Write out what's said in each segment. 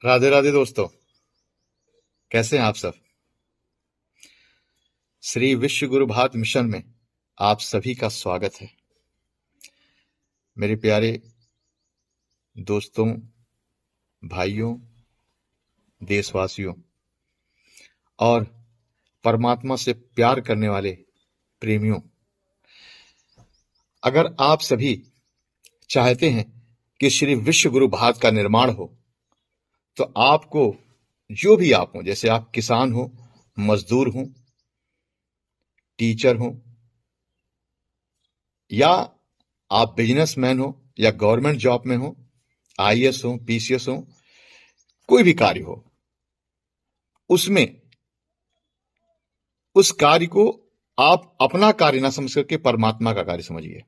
राधे राधे दोस्तों। कैसे हैं आप सब? श्री विश्व गुरु भारत मिशन में आप सभी का स्वागत है। मेरे प्यारे दोस्तों, भाइयों, देशवासियों और परमात्मा से प्यार करने वाले प्रेमियों, अगर आप सभी चाहते हैं कि श्री विश्व गुरु भारत का निर्माण हो, तो आपको जो भी आप हो, जैसे आप किसान हो, मजदूर हो, टीचर हो, या आप बिजनेसमैन हो, या गवर्नमेंट जॉब में हो, आईएएस हो, पीसीएस हो, कोई भी कार्य हो, उसमें उस कार्य को आप अपना कार्य ना समझ करके परमात्मा का कार्य समझिए।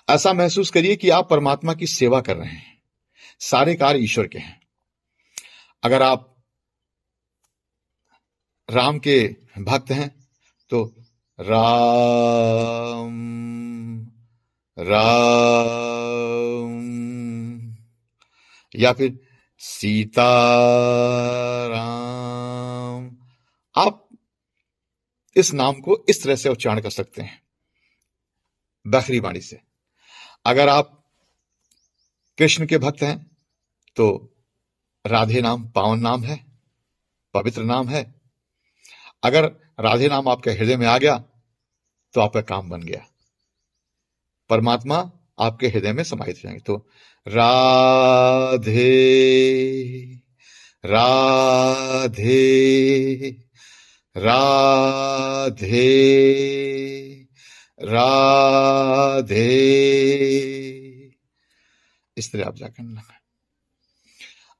ऐसा महसूस करिए कि आप परमात्मा की सेवा कर रहे हैं। सारे कार्य ईश्वर के हैं। अगर आप राम के भक्त हैं तो राम राम, या फिर सीता राम, आप इस नाम को इस तरह से उच्चारण कर सकते हैं बखरी वाणी से। अगर आप कृष्ण के भक्त हैं तो राधे नाम पावन नाम है, पवित्र नाम है। अगर राधे नाम आपके हृदय में आ गया तो आपका काम बन गया, परमात्मा आपके हृदय में समाहित हो जाएंगे। तो राधे राधे राधे राधे, इस तरह आप जाकर करना है।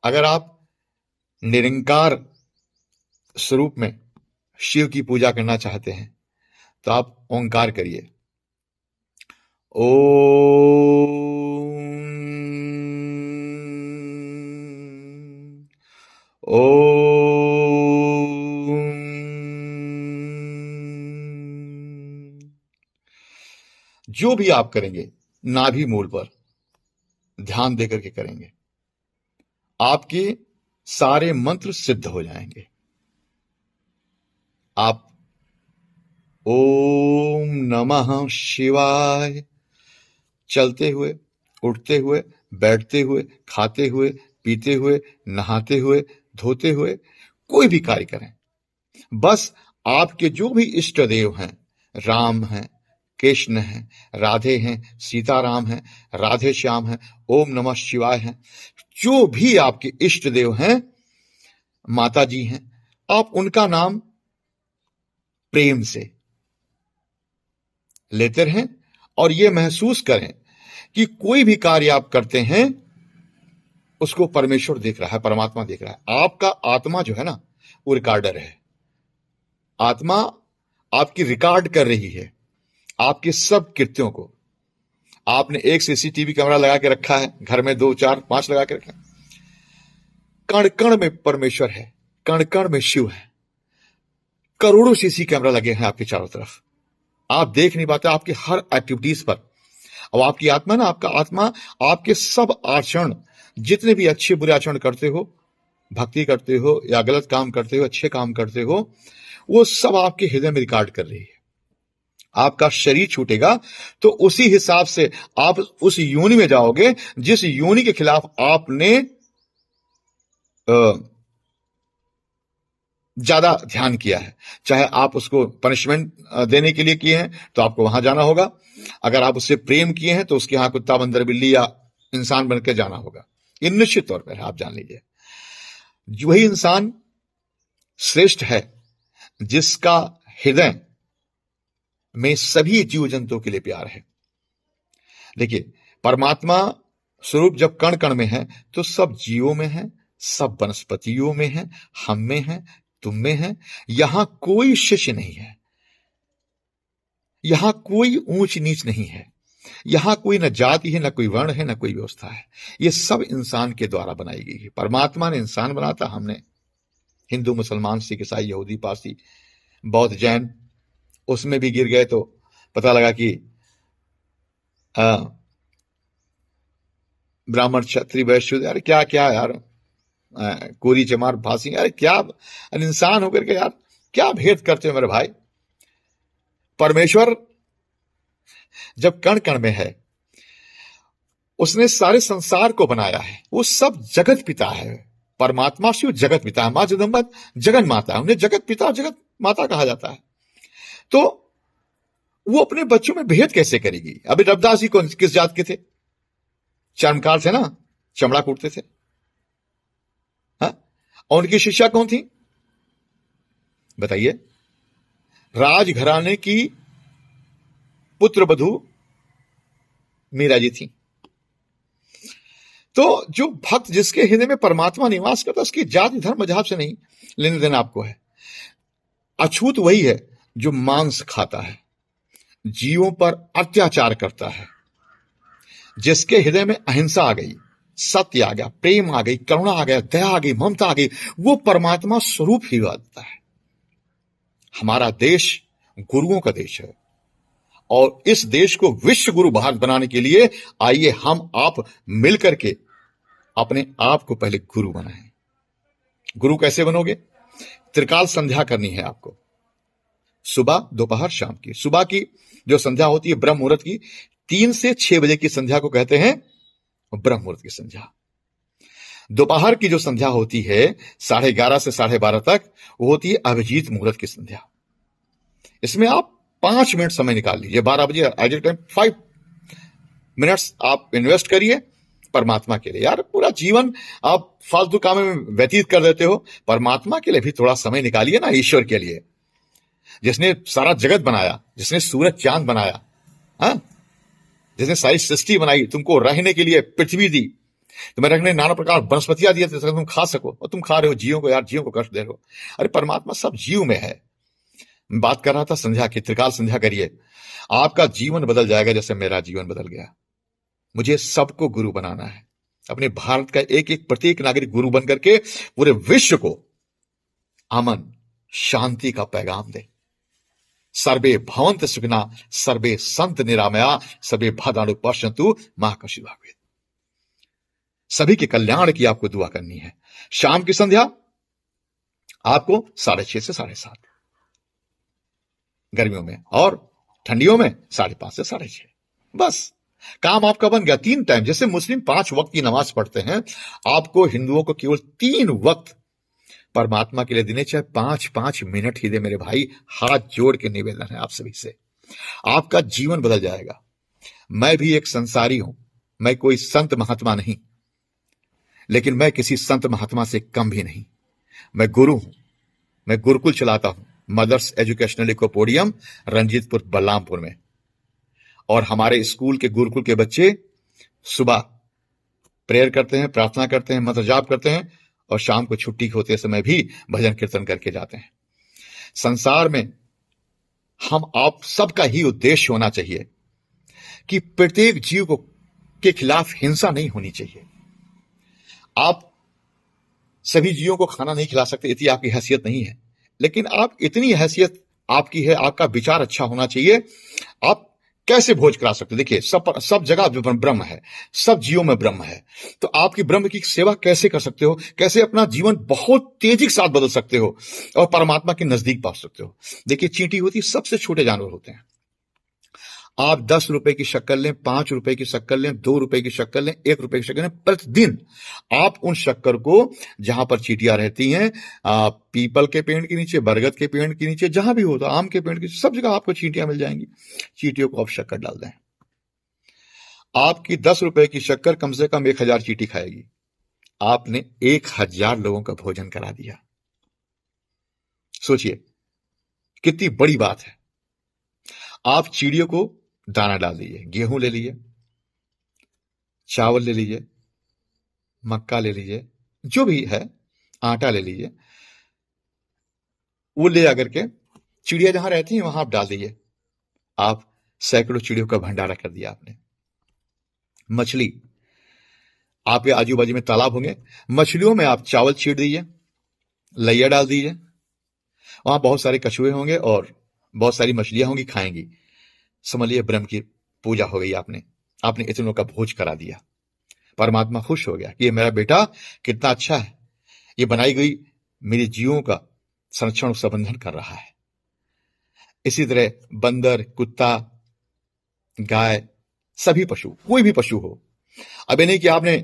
अगर आप निरंकार स्वरूप में शिव की पूजा करना चाहते हैं तो आप ओंकार करिए, ओम ओम। जो भी आप करेंगे नाभि मूल पर ध्यान देकर के करेंगे, आपके सारे मंत्र सिद्ध हो जाएंगे। आप ओम नमः शिवाय चलते हुए, उठते हुए, बैठते हुए, खाते हुए, पीते हुए, नहाते हुए, धोते हुए, कोई भी कार्य करें, बस आपके जो भी इष्ट देव हैं, राम हैं, कृष्ण हैं, राधे हैं, सीताराम हैं, राधे श्याम हैं, ओम नमः शिवाय हैं, जो भी आपके इष्ट देव हैं, माता जी हैं, आप उनका नाम प्रेम से लेते रहें और ये महसूस करें कि कोई भी कार्य आप करते हैं उसको परमेश्वर देख रहा है, परमात्मा देख रहा है। आपका आत्मा जो है ना, वो रिकॉर्डर है। आत्मा आपकी रिकॉर्ड कर रही है आपके सब कृत्यों को। आपने एक सीसीटीवी कैमरा लगा के रखा है, घर में 2, 4, 5 लगा के रखा है। कण कण में परमेश्वर है, कण कण में शिव है। करोड़ों सीसी कैमरा लगे हैं आपके चारों तरफ, आप देख नहीं पाते आपकी हर एक्टिविटीज पर। और आपकी आत्मा ना, आपका आत्मा आपके सब आचरण, जितने भी अच्छे बुरे आचरण करते हो, भक्ति करते हो या गलत काम करते हो, अच्छे काम करते हो, वो सब आपके हृदय में रिकॉर्ड कर रही है। आपका शरीर छूटेगा तो उसी हिसाब से आप उस योनि में जाओगे जिस योनि के खिलाफ आपने ज्यादा ध्यान किया है। चाहे आप उसको पनिशमेंट देने के लिए किए हैं तो आपको वहां जाना होगा, अगर आप उससे प्रेम किए हैं तो उसके यहां कुत्ता, बंदर, बिल्ली या इंसान बनकर जाना होगा। ये निश्चित तौर पर आप जान लीजिए। वही इंसान श्रेष्ठ है जिसका हृदय में सभी जीव जंतुओं के लिए प्यार है। देखिए, परमात्मा स्वरूप जब कण कण में है तो सब जीवों में है, सब वनस्पतियों में है, हम में है, तुम में है। यहां कोई शिष्य नहीं है, यहां कोई ऊंच नीच नहीं है, यहां कोई न जाति है, न कोई वर्ण है, न कोई व्यवस्था है। ये सब इंसान के द्वारा बनाई गई है। परमात्मा ने इंसान बना था, हमने हिंदू, मुसलमान, सिख, ईसाई, यहूदी, पारसी, बौद्ध, जैन उसमें भी गिर गए तो पता लगा कि ब्राह्मण क्षत्रिय वैश्य, यार क्या क्या यार, कोरी चमार भासी, यार क्या इंसान होकर के यार क्या भेद करते हो मेरे भाई। परमेश्वर जब कण कण में है, उसने सारे संसार को बनाया है, वो सब जगत पिता है। परमात्मा शिव जगत पिता है, मां जगदम्बा जगन माता है, उन्हें जगत पिता और जगत माता कहा जाता है। तो वो अपने बच्चों में भेद कैसे करेगी। अभी रविदास जी कौन किस जात के थे? चर्मकार थे ना, चमड़ा कूटते थे। हाँ? और उनकी शिष्या कौन थी बताइए? राजघराने की पुत्र वधू मीरा जी थी। तो जो भक्त जिसके हृदय में परमात्मा निवास करता है, उसकी जाति धर्म मजहब से नहीं लेने देना आपको है। अछूत वही है जो मांस खाता है, जीवों पर अत्याचार करता है, जिसके हृदय में अहिंसा आ गई, सत्य आ गया, प्रेम आ गई, करुणा आ गया, दया आ गई, ममता आ गई, वो परमात्मा स्वरूप ही बनता है। हमारा देश गुरुओं का देश है, और इस देश को विश्व गुरु भारत बनाने के लिए आइए हम आप मिलकर के अपने आप को पहले गुरु बनाएं। गुरु कैसे बनोगे? त्रिकाल संध्या करनी है आपको, सुबह दोपहर शाम की। सुबह की जो संध्या होती है ब्रह्म मुहूर्त की, 3 से 6 बजे की संध्या को कहते हैं ब्रह्म मुहूर्त की संध्या। दोपहर की जो संध्या होती है 11:30 से 12:30 तक, वो होती है अभिजीत मुहूर्त की संध्या। इसमें आप 5 मिनट समय निकाल लीजिए। 12 बजे एग्जैक्ट टाइम 5 मिनट्स आप इन्वेस्ट करिए परमात्मा के लिए। यार पूरा जीवन आप फालतू काम में व्यतीत कर देते हो, परमात्मा के लिए भी थोड़ा समय निकालिए ना, ईश्वर के लिए, जिसने सारा जगत बनाया, जिसने सूरज चांद बनाया, हाँ, जिसने सारी सृष्टि बनाई, तुमको रहने के लिए पृथ्वी दी, तुम्हें रखने नाना प्रकार वनस्पतियां दी ताकि तुम खा सको, और तुम खा रहे हो जीवों को, यार जीवों को कष्ट दे रहे हो। अरे परमात्मा सब जीव में है। बात कर रहा था संध्या की, त्रिकाल संध्या करिए, आपका जीवन बदल जाएगा जैसे मेरा जीवन बदल गया। मुझे सबको गुरु बनाना है, अपने भारत का एक एक प्रत्येक नागरिक गुरु बनकर के पूरे विश्व को अमन शांति का पैगाम दे। सर्वे भवंत सुखिना, सर्वे संत निरामया, सर्वे भद्राणु पश्यन्तु मां कश्चित् भाग्येत। सभी के कल्याण की आपको दुआ करनी है। शाम की संध्या आपको 6:30 से 7:30 गर्मियों में, और ठंडियों में 5:30 से 6:30। बस काम आपका बन गया। 3 टाइम, जैसे मुस्लिम 5 वक्त की नमाज पढ़ते हैं, आपको हिंदुओं को केवल 3 वक्त परमात्मा के लिए देने, चाहे 5-5 मिनट ही दे मेरे भाई। हाथ जोड़ के निवेदन है आप सभी से, आपका जीवन बदल जाएगा। मैं भी एक संसारी हूं, मैं कोई संत महात्मा नहीं, लेकिन मैं किसी संत महात्मा से कम भी नहीं। मैं गुरु हूं, मैं गुरुकुल चलाता हूं, मदर्स एजुकेशनल इकोपोडियम, रंजीतपुर बलरामपुर में। और हमारे स्कूल के गुरुकुल के बच्चे सुबह प्रेयर करते हैं, प्रार्थना करते हैं, मंत्र जाप करते हैं, और शाम को छुट्टी होते समय भी भजन कीर्तन करके जाते हैं। संसार में हम आप सबका ही उद्देश्य होना चाहिए कि प्रत्येक जीव को के खिलाफ हिंसा नहीं होनी चाहिए। आप सभी जीवों को खाना नहीं खिला सकते, इतनी आपकी हैसियत नहीं है, लेकिन आप इतनी हैसियत आपकी है, आपका विचार अच्छा होना चाहिए। आप कैसे भोज करा सकते हो? देखिए सब जगह ब्रह्म है, सब जीवों में ब्रह्म है, तो आपकी ब्रह्म की सेवा कैसे कर सकते हो? कैसे अपना जीवन बहुत तेजी के साथ बदल सकते हो और परमात्मा के नजदीक पहुंच सकते हो? देखिए चींटी होती है, सबसे छोटे जानवर होते हैं। आप 10 रुपए की शक्कर लें, 5 रुपए की शक्कर लें, 2 रुपए की शक्कर लें, 1 रुपए की शक्कर लें, प्रतिदिन आप उन शक्कर को, जहां पर चींटियां रहती हैं, पीपल के पेड़ के नीचे, बरगद के पेड़ के नीचे, जहां भी होता, आम के पेड़ के, सब जगह आपको चींटियां मिल जाएंगी। चींटियों को आप शक्कर डाल दें। आपकी 10 रुपए की शक्कर कम से कम 1000 चींटी खाएगी। आपने 1000 लोगों का भोजन करा दिया। सोचिए कितनी बड़ी बात है। आप चिड़ियों को दाना डाल दीजिए, गेहूं ले लीजिए, चावल ले लीजिए, मक्का ले लीजिए, जो भी है, आटा ले लीजिए, वो ले आकर के चिड़िया जहां रहती हैं वहां आप डाल दीजिए। आप सैकड़ों चिड़ियों का भंडारा कर दिया आपने। मछली, आपके आजू बाजू में तालाब होंगे, मछलियों में आप चावल छीट दीजिए, लैया डाल दीजिए, वहां बहुत सारे कछुए होंगे और बहुत सारी मछलियां होंगी, खाएंगी। समझ लीजिए ब्रह्म की पूजा हो गई। आपने इतनों का भोज करा दिया। परमात्मा खुश हो गया कि ये मेरा बेटा कितना अच्छा है, ये बनाई गई मेरे जीवों का संरक्षण और प्रबंधन कर रहा है। इसी तरह बंदर, कुत्ता, गाय, सभी पशु, कोई भी पशु हो, अब ये नहीं कि आपने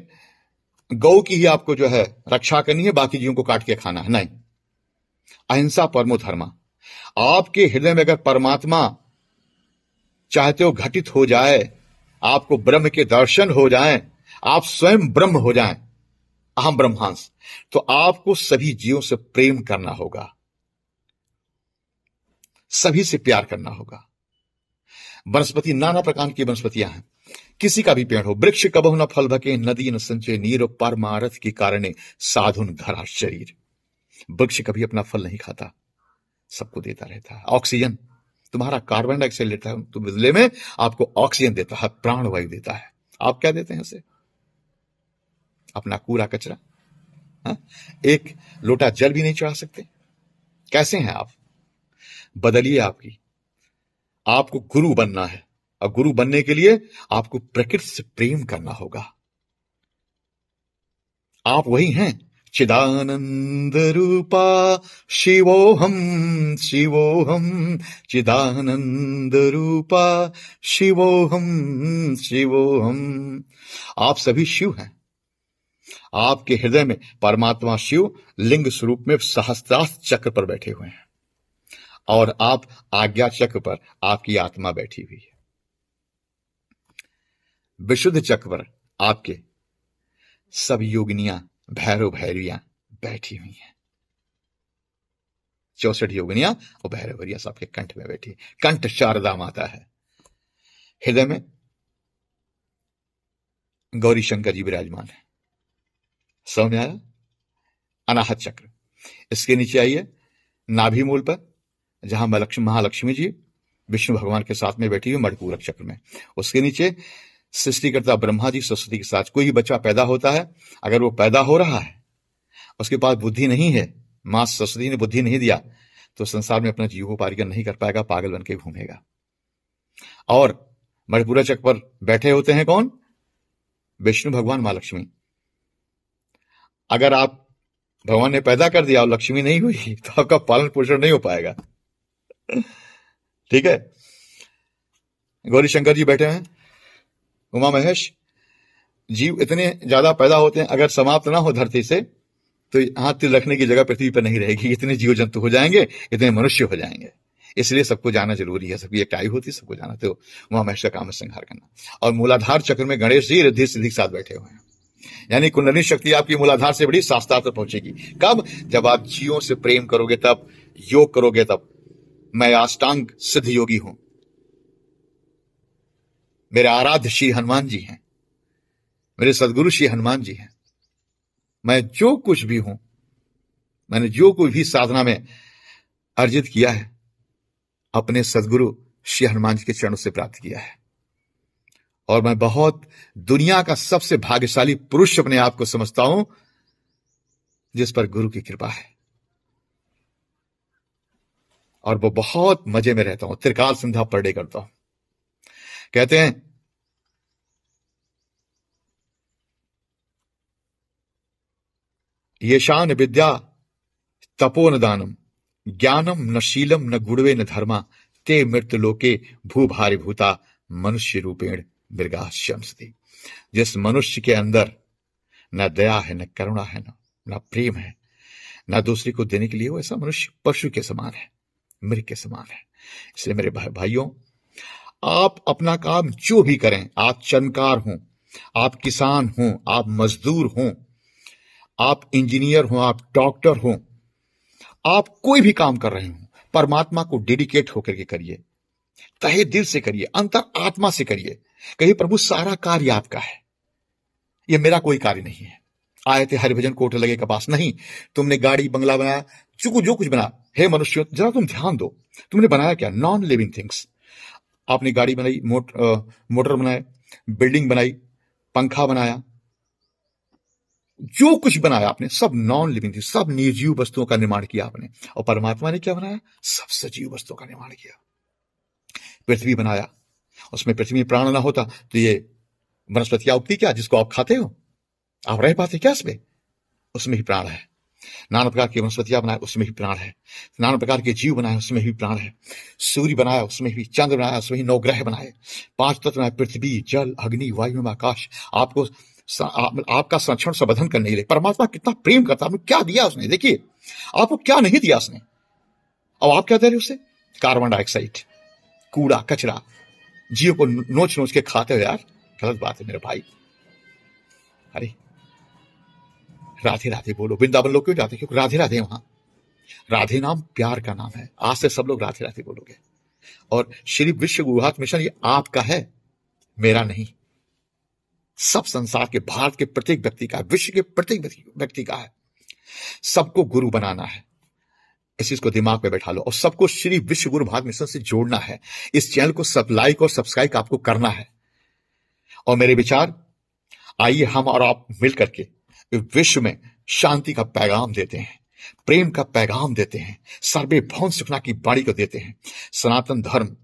गौ की ही आपको जो है रक्षा करनी है, बाकी जीवों को काट के खाना है, नहीं। अहिंसा परमो धर्मा। आपके हृदय में अगर परमात्मा चाहते हो घटित हो जाए, आपको ब्रह्म के दर्शन हो जाएं, आप स्वयं ब्रह्म हो जाएं, अहम ब्रह्मांस, तो आपको सभी जीवों से प्रेम करना होगा, सभी से प्यार करना होगा। वनस्पति, नाना प्रकार की वनस्पतियां हैं, किसी का भी पेड़ हो, वृक्ष कबहु न फल भके, नदी न संचय नीर, परमारथ के कारणे साधुन धरा शरीर। वृक्ष कभी अपना फल नहीं खाता, सबको देता रहता है। ऑक्सीजन, तुम्हारा कार्बन डाइऑक्साइड लेता है, तो बदले में आपको ऑक्सीजन देता है, प्राणवायु देता है। आप क्या देते हैं उसे? अपना कूड़ा कचरा। हाँ? एक लोटा जल भी नहीं चढ़ा सकते। कैसे हैं आप? बदलिए आपको गुरु बनना है, और गुरु बनने के लिए आपको प्रकृति से प्रेम करना होगा। आप वही हैं, चिदानंद रूपा शिवोहम शिवोहम, चिदानंद रूपा शिवोहम शिवोहम। आप सभी शिव हैं। आपके हृदय में परमात्मा शिव लिंग स्वरूप में सहस्त्रास्त्र चक्र पर बैठे हुए हैं, और आप आज्ञा चक्र पर आपकी आत्मा बैठी हुई है। विशुद्ध चक्र पर आपके सब योगिनियां, भैरव भैरवियां बैठी हुई हैं। 64 योगिनियां और भैरव भैरवियां सबके कंठ में बैठी। कंठ शारदा माता है, हृदय में गौरी शंकर जी विराजमान है। समझ में आया? अनाहत चक्र, इसके नीचे आइए नाभि मूल पर, जहां महालक्ष्मी जी विष्णु भगवान के साथ में बैठी हुई मणिपूरक चक्र में। उसके नीचे सृष्टिकर्ता ब्रह्मा जी सरस्वती के साथ। कोई भी बच्चा पैदा होता है, अगर वो पैदा हो रहा है, उसके पास बुद्धि नहीं है, मां सरस्वती ने बुद्धि नहीं दिया, तो संसार में अपना जीवोपार्जन नहीं कर पाएगा, पागल बन के घूमेगा। और मणिपूरक चक्र पर बैठे होते हैं कौन? विष्णु भगवान, मां लक्ष्मी। अगर आप भगवान ने पैदा कर दिया और लक्ष्मी नहीं हुई, तो आपका पालन पोषण नहीं हो पाएगा। ठीक है? गौरी शंकर जी बैठे हैं, उमा महेश। जीव इतने ज्यादा पैदा होते हैं, अगर समाप्त ना हो धरती से, तो हाथ तिल रखने की जगह पृथ्वी पर नहीं रहेगी। इतने जीव जंतु हो जाएंगे, इतने मनुष्य हो जाएंगे। इसलिए सबको जाना जरूरी है, सबकी एक आयु होती है, सबको जाना। तो उमा महेश का काम है संहार करना। और मूलाधार चक्र में गणेश जी रिद्धि सिद्धि के साथ बैठे हुए हैं, यानी कुंडली शक्ति आपकी मूलाधार से बड़ी शास्त्रार तक पहुंचेगी। कब? जब आप जीवों से प्रेम करोगे, तब योग करोगे, तब। मैं अष्टांग सिद्ध योगी हूं, मेरे आराध्य श्री हनुमान जी हैं, मेरे सदगुरु श्री हनुमान जी हैं। मैं जो कुछ भी हूं, मैंने जो कुछ भी साधना में अर्जित किया है, अपने सदगुरु श्री हनुमान जी के चरणों से प्राप्त किया है। और मैं बहुत दुनिया का सबसे भाग्यशाली पुरुष अपने आप को समझता हूं, जिस पर गुरु की कृपा है। और वो बहुत मजे में रहता हूं, त्रिकाल संध्या पर डे करता हूं। कहते हैं येषान विद्या तपो न दानम, ज्ञानम न शीलम न गुणवे न धर्मा, ते मृत्यु लोके भूभारि भूता मनुष्य रूपेण मृगाश्यंसति। जिस मनुष्य के अंदर न दया है, न करुणा है, न प्रेम है, न दूसरे को देने के लिए, वो ऐसा मनुष्य पशु के समान है, मृग के समान है। इसलिए मेरे भाइयों, आप अपना काम जो भी करें, आप चनकार हों, आप किसान हों, आप मजदूर हों, आप इंजीनियर हों, आप डॉक्टर हों, आप कोई भी काम कर रहे हो, परमात्मा को डेडिकेट होकर के करिए, तहे दिल से करिए, अंतर आत्मा से करिए। कहिए प्रभु सारा कार्य आपका है, यह मेरा कोई कार्य नहीं है। आए थे हरिभजन कोट लगे कपास, नहीं। तुमने गाड़ी बंगला बनाया, जो कुछ बना, हे मनुष्य जरा तुम ध्यान दो, तुमने बनाया क्या? Non living things. आपने गाड़ी बनाई, मोटर बनाए, बिल्डिंग बनाई, पंखा बनाया, जो कुछ बनाया आपने, सब नॉन लिविंग थी, सब निर्जीव वस्तुओं का निर्माण किया आपने। और परमात्मा ने क्या बनाया? सब सजीव वस्तुओं का निर्माण किया। पृथ्वी बनाया, उसमें पृथ्वी में प्राण ना होता तो ये वनस्पतियां उगती क्या, जिसको आप खाते हो? आप रह पाते क्या इसमें? उसमें ही प्राण है। नाना प्रकार की वनस्पतियां बनाए, उसमें ही प्राण है। नाना प्रकार के जीव बनाए, उसमें भी प्राण है। सूर्य बनाया, उसमें भी चंद्र बनाया, उसमें ही 9 ग्रह बनाए। 5 तत्व बनाए, पृथ्वी, जल, अग्नि, वायु एवं आकाश। आपको आपका संरक्षण संवर्धन करने के लिए परमात्मा कितना प्रेम करता है। क्या दिया उसने? देखिए आपको क्या नहीं दिया उसने। अब आप क्या दे रहे हो उसे? कार्बन डाइऑक्साइड, कूड़ा कचरा, जीव को नोच नोच के खाते हो यार। गलत बात है मेरे भाई। अरे राधे राधे बोलो। वृंदावन लोग क्यों जाते? क्योंकि राधे राधे वहां। राधे नाम प्यार का नाम है। आज से सब लोग राधे राधे बोलोगे। और श्री विश्व गुरुहाथ मिशन ये आपका है, मेरा नहीं। सब संसार के, भारत के प्रत्येक व्यक्ति का है, विश्व के प्रत्येक व्यक्ति का है। सबको गुरु बनाना है, इस चीज को दिमाग में बैठा लो। और सबको श्री विश्व गुरु भारत मिशन से जोड़ना है। इस चैनल को सब लाइक और सब्सक्राइब आपको करना है। और मेरे विचार, आइए हम और आप मिलकर के विश्व में शांति का पैगाम देते हैं, प्रेम का पैगाम देते हैं, सर्वे भवन सुखना की बाणी को देते हैं। सनातन धर्म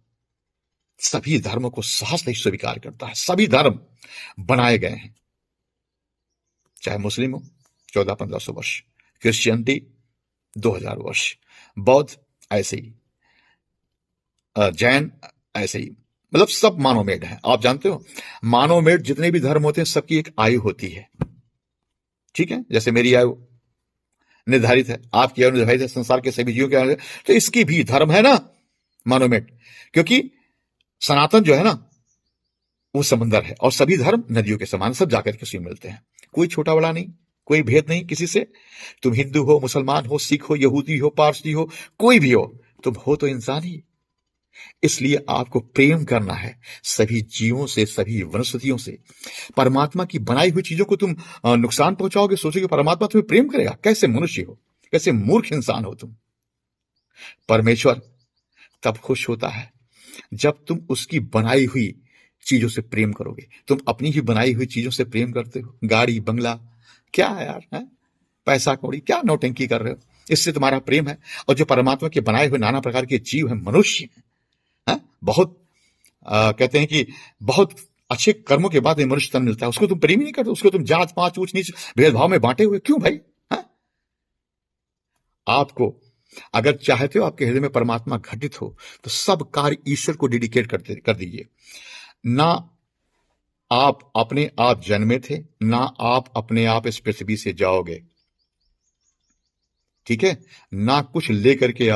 सभी धर्मों को साहस नहीं स्वीकार करता है। सभी धर्म बनाए गए हैं, चाहे मुस्लिम हो 1400-1500 वर्ष, क्रिश्चियनिटी 2000 वर्ष, बौद्ध ऐसे ही, जैन ऐसे ही, मतलब सब मानवमेड है। आप जानते हो मानवमेड जितने भी धर्म होते हैं सबकी एक आयु होती है, ठीक है? जैसे मेरी आयु निर्धारित है, आपकी आयु निर्धारित है, संसार के सभी जीवों की आयु, तो इसकी भी धर्म है ना मानवमेड। क्योंकि सनातन जो है ना वो समंदर है और सभी धर्म नदियों के समान, सब जाकर के उसी में मिलते हैं। कोई छोटा बड़ा नहीं, कोई भेद नहीं किसी से। तुम हिंदू हो, मुसलमान हो, सिख हो, यहूदी हो, पारसी हो, कोई भी हो, तुम हो तो इंसान ही। इसलिए आपको प्रेम करना है सभी जीवों से, सभी वनस्पतियों से। परमात्मा की बनाई हुई चीजों को तुम नुकसान पहुंचाओगे, सोचोगे परमात्मा तुम्हें प्रेम करेगा? कैसे मनुष्य हो, कैसे मूर्ख इंसान हो तुम। परमेश्वर तब खुश होता है जब तुम उसकी बनाई हुई चीजों से प्रेम करोगे। तुम अपनी ही बनाई हुई चीजों से प्रेम करते हो, गाड़ी बंगला, क्या है यार, है? पैसा कौड़ी, क्या नौटंकी कर रहे हो? इससे तुम्हारा प्रेम है? और जो परमात्मा के बनाए हुए नाना प्रकार के जीव हैं, मनुष्य हैं, बहुत कहते हैं कि बहुत अच्छे कर्मों के बाद मनुष्य तन मिलता है, उसको तुम प्रेम ही नहीं करते। उसको तुम जात पात ऊंच नीच भेदभाव में बांटे हुए क्यों भाई? है? आपको अगर चाहते हो आपके हृदय में परमात्मा घटित हो तो सब कार्य ईश्वर को डेडिकेट कर दीजिए। ना आप अपने आप जन्मे थे, ना आप अपने आप इस पृथ्वी से जाओगे, ठीक है? ना कुछ लेकर के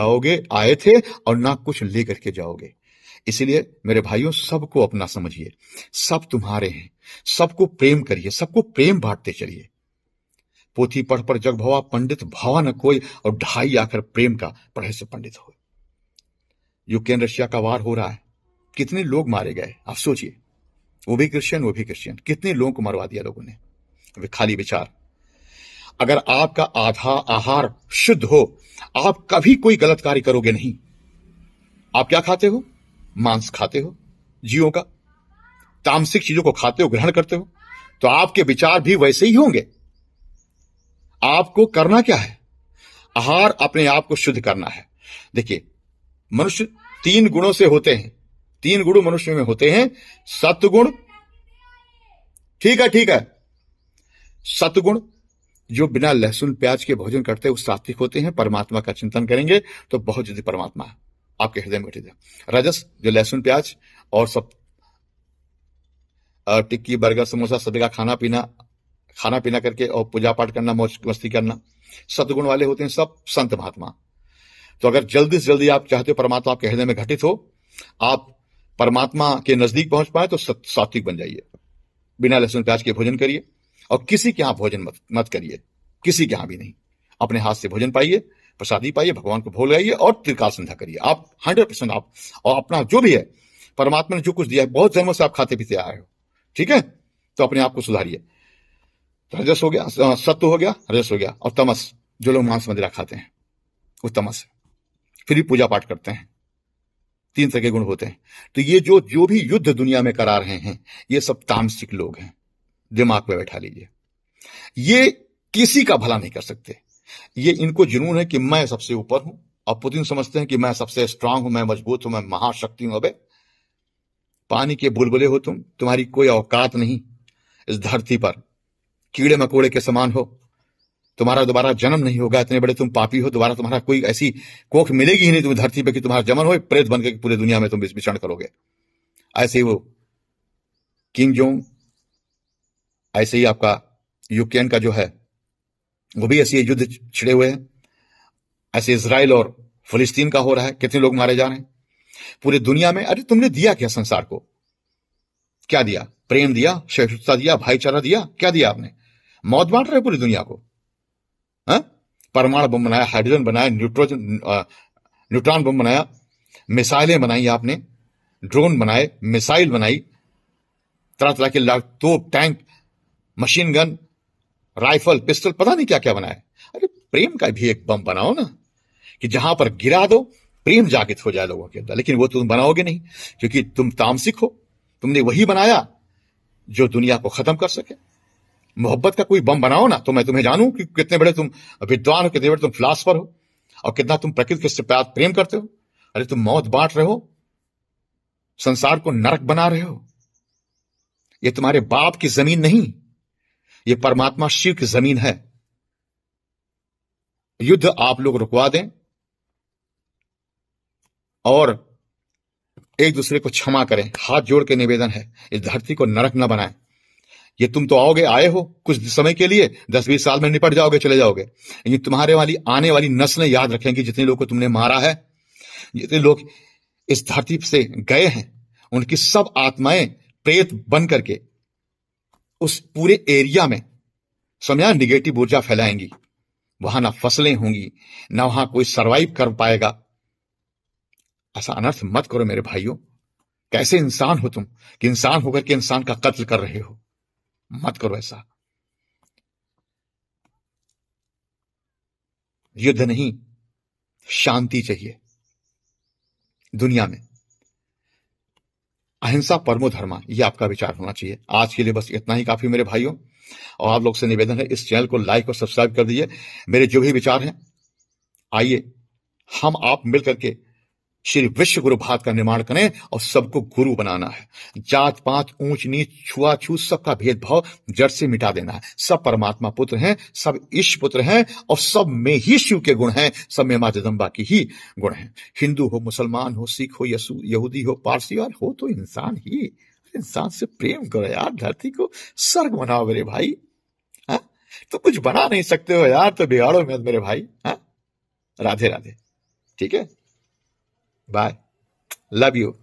आए थे और ना कुछ लेकर के जाओगे। इसलिए मेरे भाइयों, सबको अपना समझिए, सब तुम्हारे हैं, सबको प्रेम करिए, सबको प्रेम बांटते चलिए। पोथी पढ़ पर जग भवा पंडित, भावा न कोई, और ढाई आकर प्रेम का पढ़े से पंडित हो। यूक्रेन रशिया का वार हो रहा है, कितने लोग मारे गए आप सोचिए। वो भी क्रिश्चियन, कितने लोगों को मरवा दिया लोगों ने। वे खाली विचार। अगर आपका आहार शुद्ध हो, आप कभी कोई गलत कार्य करोगे नहीं। आप क्या खाते हो? मांस खाते हो, जीवों का, तामसिक चीजों को खाते हो, ग्रहण करते हो, तो आपके विचार भी वैसे ही होंगे। आपको करना क्या है? आहार अपने आप को शुद्ध करना है। देखिए, मनुष्य 3 गुणों से होते हैं। 3 गुण मनुष्य में होते हैं। सत्वगुण, ठीक है, सत्वगुण जो बिना लहसुन प्याज के भोजन करते हैं वो सात्विक होते हैं। परमात्मा का चिंतन करेंगे तो बहुत जल्दी परमात्मा आपके हृदय में घटित है। रजस जो लहसुन प्याज और सब टिक्की बर्गर समोसा सभी का खाना पीना करके और पूजा पाठ करना, मौज मस्ती करना। सत्गुण वाले होते हैं सब संत महात्मा। तो अगर जल्दी से जल्दी आप चाहते हो परमात्मा आपके हृदय में घटित हो, आप परमात्मा के नजदीक पहुंच पाए, तो सात्विक बन जाइए। बिना लहसुन प्याज के भोजन करिए और किसी के यहां भोजन मत करिए, किसी के यहां भी नहीं। अपने हाथ से भोजन पाइए, प्रसादी पाइए, भगवान को भोग लगाइए और त्रिकाल संध्या करिए। आप 100% आप और अपना जो भी है, परमात्मा ने जो कुछ दिया है, बहुत जन्मों से आप खाते पीते आए हो, ठीक है? तो अपने आप को सुधारिए। रजस हो गया, सत्व हो गया, रजस हो गया। और तमस, जो लोग मांस मदिरा खाते हैं वो तमस है, फिर भी पूजा पाठ करते हैं। 3 तरह के गुण होते हैं। तो ये जो भी युद्ध दुनिया में करा रहे हैं, ये सब तामसिक लोग हैं। दिमाग में बैठा लीजिए, ये किसी का भला नहीं कर सकते। ये इनको जुनून है कि मैं सबसे ऊपर हूं। अब पुतिन समझते हैं कि मैं सबसे स्ट्रांग हूं, मैं मजबूत हूं, मैं महाशक्ति हूं। अबे पानी के बुलबुले हो तुम, तुम्हारी कोई औकात नहीं इस धरती पर। कीड़े मकोड़े के समान हो, तुम्हारा दोबारा जन्म नहीं होगा, इतने बड़े तुम पापी हो, दोबारा तुम्हारा कोई ऐसी कोख मिलेगी ही नहीं तुम्हें धरती पे कि तुम्हारा जन्म हो, प्रेत बन के पूरी दुनिया में तुम विचरण करोगे। ऐसे ही वो किंग जोंग, ऐसे ही आपका यूक्रेन का जो है वो भी ऐसे युद्ध छिड़े हुए हैं। ऐसे इजराइल और फिलिस्तीन का हो रहा है, कितने लोग मारे जा रहे हैं पूरी दुनिया में। अरे तुमने दिया क्या संसार को? क्या दिया? प्रेम दिया, सहिष्णुता दिया, भाईचारा दिया, क्या दिया आपने? मौत बांट रहे पूरी दुनिया को। परमाणु बम बनाया, हाइड्रोजन बनाया, न्यूट्रॉन बम बनाया, मिसाइलें बनाई आपने, ड्रोन बनाए, मिसाइल बनाई, तरह तरह के तोप, tank, machine gun, rifle, pistol, पता नहीं क्या क्या बनाया। अरे प्रेम का भी एक बम बनाओ ना, कि जहां पर गिरा दो प्रेम जागृत हो जाए लोगों के अंदर। लेकिन वो तुम बनाओगे नहीं, क्योंकि तुम तामसिक हो। तुमने वही बनाया जो दुनिया को खत्म कर सके। मोहब्बत का कोई बम बनाओ ना, तो मैं तुम्हें जानूं कि कितने बड़े तुम विद्वान हो, कितने बड़े तुम फिलासफर हो, और कितना तुम प्रकृति से प्रेम करते हो। अरे तुम मौत बांट रहे हो, संसार को नरक बना रहे हो। ये तुम्हारे बाप की जमीन नहीं, ये परमात्मा शिव की जमीन है। युद्ध आप लोग रुकवा दें और एक दूसरे को क्षमा करें। हाथ जोड़ के निवेदन है, इस धरती को नरक न बनाएं। ये तुम तो आओगे, आए हो कुछ समय के लिए, 10-20 साल में निपट जाओगे, चले जाओगे। ये तुम्हारे वाली आने वाली नस्लें याद रखेंगी, जितने लोगों को तुमने मारा है, जितने लोग इस धरती से गए हैं, उनकी सब आत्माएं प्रेत बन करके उस पूरे एरिया में समझा निगेटिव ऊर्जा फैलाएंगी। वहां ना फसलें होंगी, ना वहां कोई सरवाइव कर पाएगा। ऐसा अनर्थ मत करो मेरे भाइयों। कैसे इंसान हो तुम कि इंसान होकर के इंसान का कत्ल कर रहे हो? मत करो ऐसा। युद्ध नहीं, शांति चाहिए दुनिया में। अहिंसा परमो धर्मा, यह आपका विचार होना चाहिए। आज के लिए बस इतना ही काफी मेरे भाइयों। और आप लोग से निवेदन है, इस चैनल को लाइक और सब्सक्राइब कर दीजिए। मेरे जो भी विचार हैं, आइए हम आप मिलकर के श्री विश्व गुरु भारत का निर्माण करें और सबको गुरु बनाना है। जात पात, ऊंच नीच, छुआछूत, सबका भेदभाव जड़ से मिटा देना है। सब परमात्मा पुत्र हैं, सब ईश पुत्र हैं, और सब में ही शिव के गुण हैं, सब में मां जगदंबा की ही गुण हैं। हिंदू हो, मुसलमान हो, सिख हो, यहूदी हो, पारसी हो तो इंसान ही। इंसान से प्रेम करो यार, धरती को स्वर्ग बनाओ मेरे भाई। तो कुछ बना नहीं सकते हो यार, तो बिगाड़ो मत मेरे भाई। राधे राधे। ठीक है, बाय, लव यू।